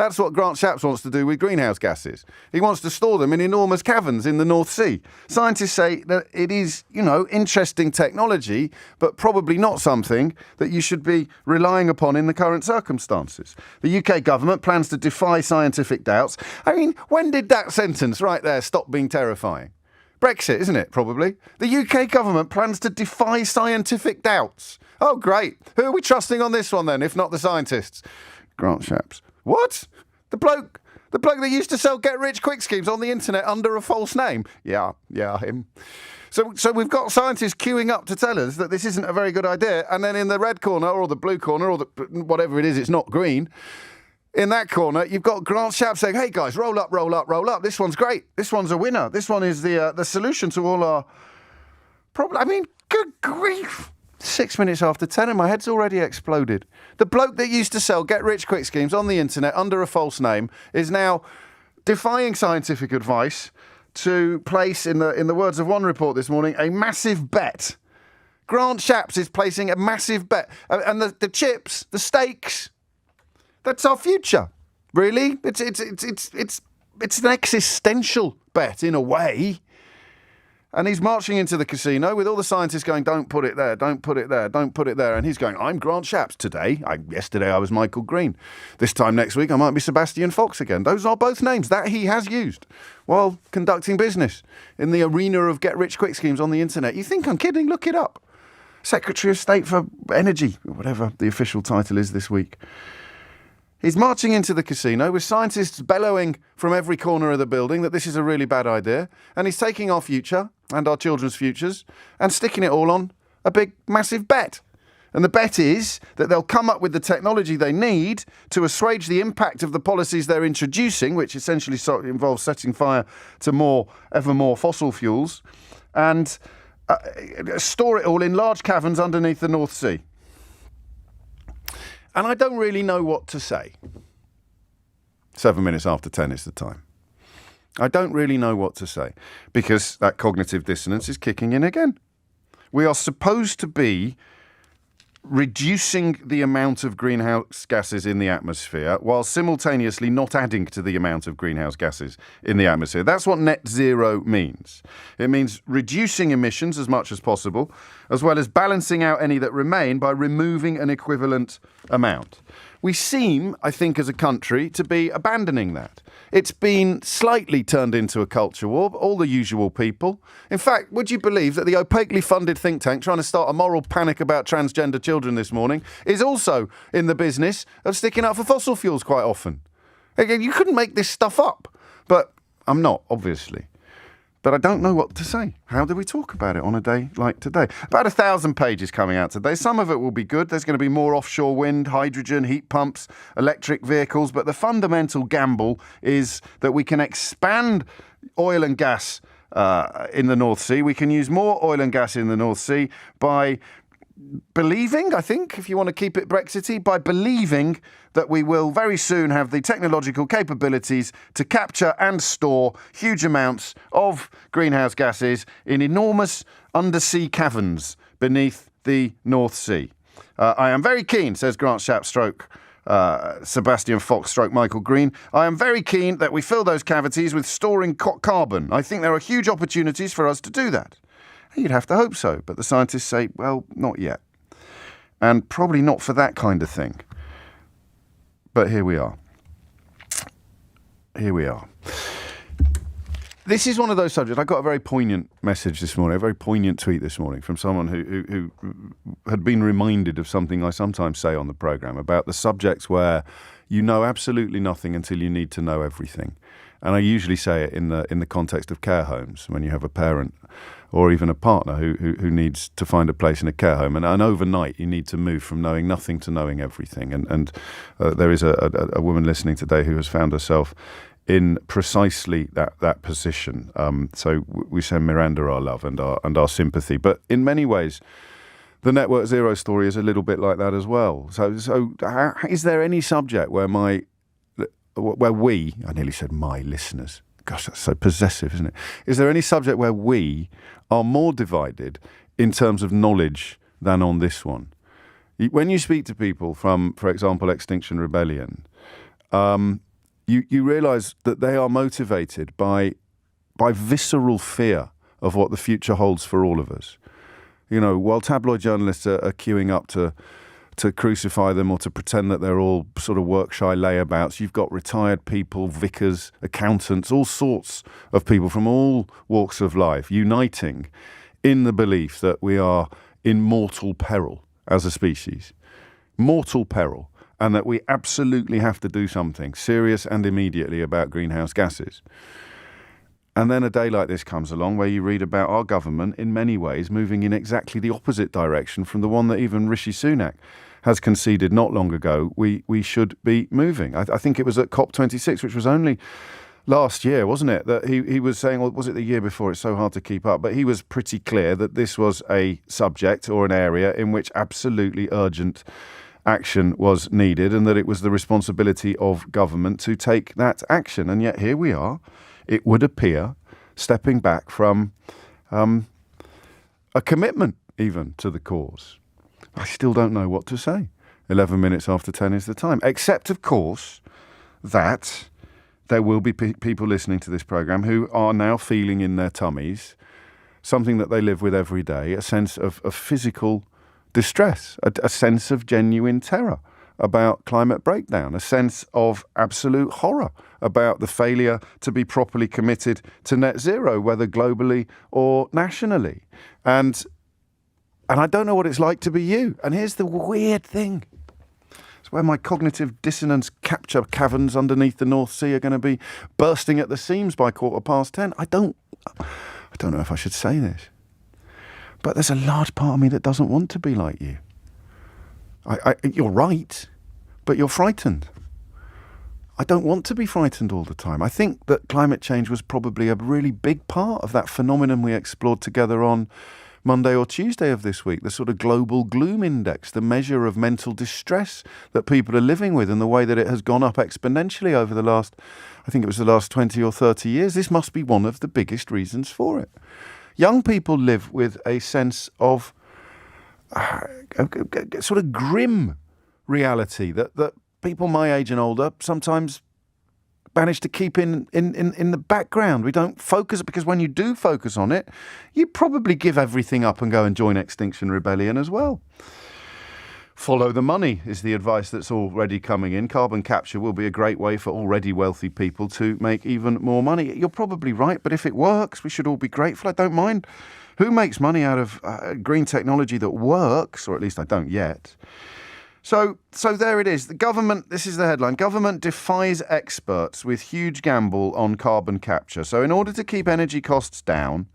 That's what Grant Shapps wants to do with greenhouse gases. He wants to store them in enormous caverns in the North Sea. Scientists say that it is, interesting technology, but probably not something that you should be relying upon in the current circumstances. The UK government plans to defy scientific doubts. I mean, when did that sentence right there stop being terrifying? Brexit, isn't it, probably? The UK government plans to defy scientific doubts. Oh, great. Who are we trusting on this one, then, if not the scientists? Grant Shapps. What? The bloke that used to sell get-rich-quick schemes on the internet under a false name? Yeah, him. So we've got scientists queuing up to tell us that this isn't a very good idea, and then in the red corner, or the blue corner, or whatever it is, it's not green, in that corner, you've got Grant Shapps saying, hey, guys, roll up, roll up, roll up. This one's great. This one's a winner. This one is the solution to all our problems. I mean, good grief. 6 minutes after 10 and my head's already exploded. The bloke that used to sell get-rich-quick schemes on the internet under a false name is now defying scientific advice to place, in the words of one report this morning, a massive bet. Grant Shapps is placing a massive bet. And the chips, the stakes, that's our future, really. It's an existential bet, in a way. And he's marching into the casino with all the scientists going, don't put it there, don't put it there, don't put it there. And he's going, I'm Grant Shapps today. Yesterday I was Michael Green. This time next week I might be Sebastian Fox again. Those are both names that he has used while conducting business in the arena of get-rich-quick schemes on the internet. You think I'm kidding? Look it up. Secretary of State for Energy, whatever the official title is this week. He's marching into the casino with scientists bellowing from every corner of the building that this is a really bad idea. And he's taking our future and our children's futures and sticking it all on a big, massive bet. And the bet is that they'll come up with the technology they need to assuage the impact of the policies they're introducing, which essentially involves setting fire to ever more fossil fuels, and store it all in large caverns underneath the North Sea. And I don't really know what to say. 7 minutes after 10 is the time. I don't really know what to say because that cognitive dissonance is kicking in again. We are supposed to be reducing the amount of greenhouse gases in the atmosphere while simultaneously not adding to the amount of greenhouse gases in the atmosphere. That's what net zero means. It means reducing emissions as much as possible, as well as balancing out any that remain by removing an equivalent amount. We seem, I think, as a country, to be abandoning that. It's been slightly turned into a culture war, all the usual people. In fact, would you believe that the opaquely funded think tank trying to start a moral panic about transgender children this morning is also in the business of sticking up for fossil fuels quite often? Again, you couldn't make this stuff up, but I'm not, obviously. But I don't know what to say. How do we talk about it on a day like today? About 1,000 pages coming out today. Some of it will be good. There's going to be more offshore wind, hydrogen, heat pumps, electric vehicles. But the fundamental gamble is that we can expand oil and gas in the North Sea. We can use more oil and gas in the North Sea by believing, I think, if you want to keep it Brexity, by believing that we will very soon have the technological capabilities to capture and store huge amounts of greenhouse gases in enormous undersea caverns beneath the North Sea. I am very keen, says Grant Shapps stroke Sebastian Fox stroke Michael Green. I am very keen that we fill those cavities with storing carbon. I think there are huge opportunities for us to do that. You'd have to hope so, but the scientists say, well, not yet. And probably not for that kind of thing. But here we are. Here we are. This is one of those subjects. I got a very poignant message this morning, a very poignant tweet this morning from someone who had been reminded of something I sometimes say on the programme about the subjects where you know absolutely nothing until you need to know everything. And I usually say it in the context of care homes, when you have a parent or even a partner who needs to find a place in a care home. And overnight, you need to move from knowing nothing to knowing everything. And there is a woman listening today who has found herself in precisely that position. So we send Miranda our love and our sympathy. But in many ways, the Network Zero story is a little bit like that as well. So is there any subject where we, I nearly said my listeners, gosh, that's so possessive, isn't it? Is there any subject where we are more divided in terms of knowledge than on this one? When you speak to people from, for example, Extinction Rebellion, you realise that they are motivated by visceral fear of what the future holds for all of us. While tabloid journalists are queuing up to crucify them or to pretend that they're all sort of work-shy layabouts, you've got retired people, vicars, accountants, all sorts of people from all walks of life uniting in the belief that we are in mortal peril as a species. Mortal peril. And that we absolutely have to do something serious and immediately about greenhouse gases. And then a day like this comes along where you read about our government in many ways moving in exactly the opposite direction from the one that even Rishi Sunak has conceded not long ago we should be moving. I think it was at COP26, which was only last year, wasn't it, that he was saying, or was it the year before? It's so hard to keep up. But he was pretty clear that this was a subject or an area in which absolutely urgent action was needed and that it was the responsibility of government to take that action. And yet here we are, it would appear, stepping back from a commitment even to the cause. I still don't know what to say. 11 minutes after 10 is the time. Except, of course, that there will be people listening to this programme who are now feeling in their tummies something that they live with every day, a sense of physical distress, a sense of genuine terror about climate breakdown, a sense of absolute horror about the failure to be properly committed to net zero, whether globally or nationally. And I don't know what it's like to be you. And here's the weird thing. It's where my cognitive dissonance capture caverns underneath the North Sea are going to be bursting at the seams by 10:15. I don't know if I should say this, but there's a large part of me that doesn't want to be like you. You're right, but you're frightened. I don't want to be frightened all the time. I think that climate change was probably a really big part of that phenomenon we explored together on Monday or Tuesday of this week, the sort of global gloom index, the measure of mental distress that people are living with and the way that it has gone up exponentially over the last 20 or 30 years. This must be one of the biggest reasons for it. Young people live with a sense of sort of grim reality that people my age and older sometimes manage to keep in the background. We don't focus, because when you do focus on it, you probably give everything up and go and join Extinction Rebellion as well. Follow the money is the advice that's already coming in. Carbon capture will be a great way for already wealthy people to make even more money. You're probably right, but if it works, we should all be grateful. I don't mind who makes money out of green technology that works, or at least I don't yet. So there it is. The government, this is the headline, government defies experts with huge gamble on carbon capture. So in order to keep energy costs down,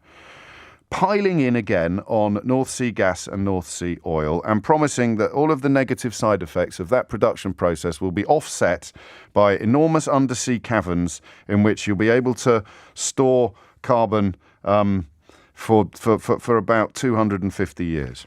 piling in again on North Sea gas and North Sea oil and promising that all of the negative side effects of that production process will be offset by enormous undersea caverns in which you'll be able to store carbon for about 250 years.